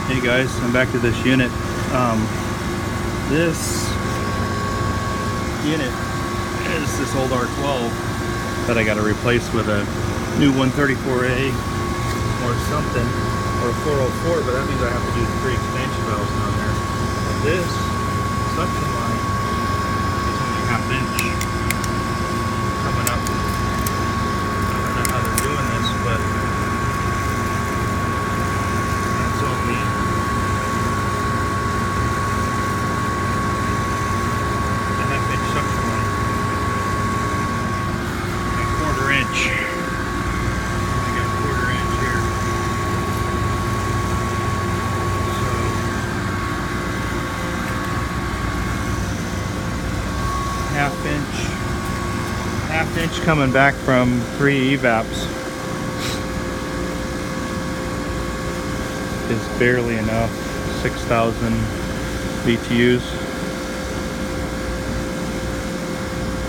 Hey guys, I'm back to this unit. This unit is this old R-12 that I got to replace with a new 134A or something, or a 404, but that means I have to do 3 expansion valves down there. This suction line is only a ½ inch coming up. I don't know how they're doing this, but that's only a ½ inch suction line. A 1/4 inch. I got 1/4 inch here. Half inch coming back from 3 evap's is barely enough. 6,000 BTUs.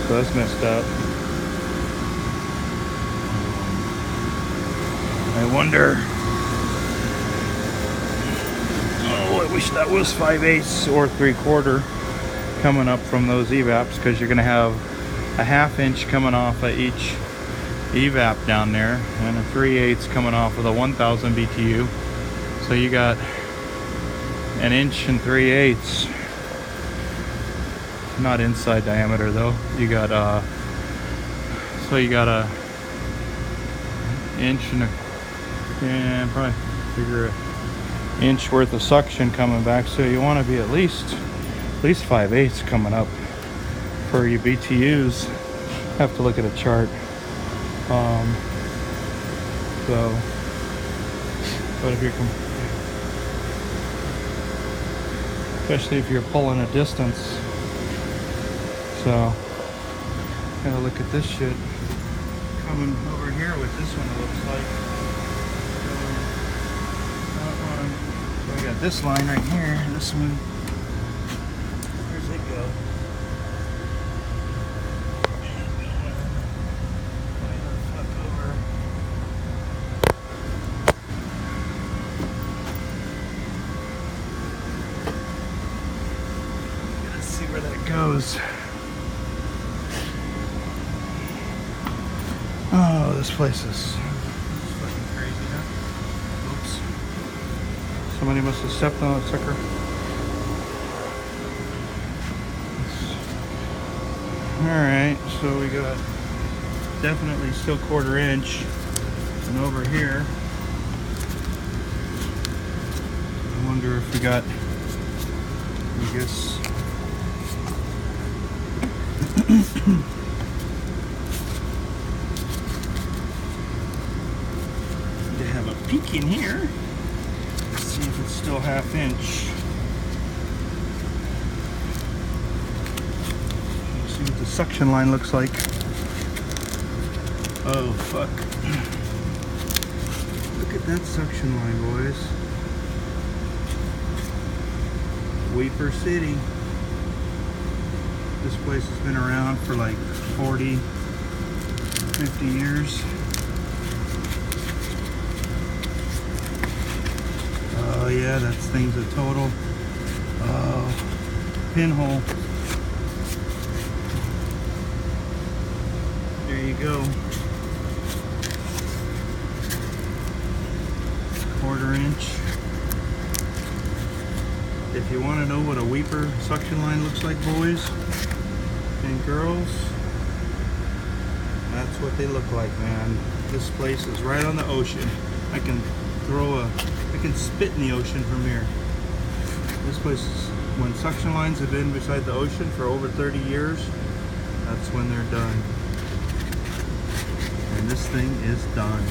So that's messed up. I wonder. Oh, I wish that was 5/8 or 3/4 coming up from those evap's, because you're going to have a ½ inch coming off of each evap down there and a 3/8 coming off of the 1,000 BTU. So you got 1 inch and 3/8. Not inside diameter though. You got so you got a inch and a, yeah, probably figure an inch worth of suction coming back. So you want to be at least 5/8 coming up for your BTUs. Have to look at a chart. So, but if you're especially if you're pulling a distance. So, gotta look at this shit coming over here with this one. It looks like. So we got this line right here. This one. Where's it go? Let's see where that goes. Oh, this place is fucking crazy, huh? Oops. Somebody must have stepped on that sucker. Alright, so we got definitely still 1/4 inch. And over here, I wonder if we got, I guess, to have a peek in here. Let's see if it's still ½ inch. See what the suction line looks like. Oh fuck. Look at that suction line, boys. Weeper City. This place has been around for like 40, 50 years. Oh yeah, that thing's a total pinhole. There you go. 1/4 inch. If you want to know what a Weeper suction line looks like, boys and girls, that's what they look like, man. This place is right on the ocean. I can spit in the ocean from here. This place is, when suction lines have been beside the ocean for over 30 years, that's when they're done. And this thing is done.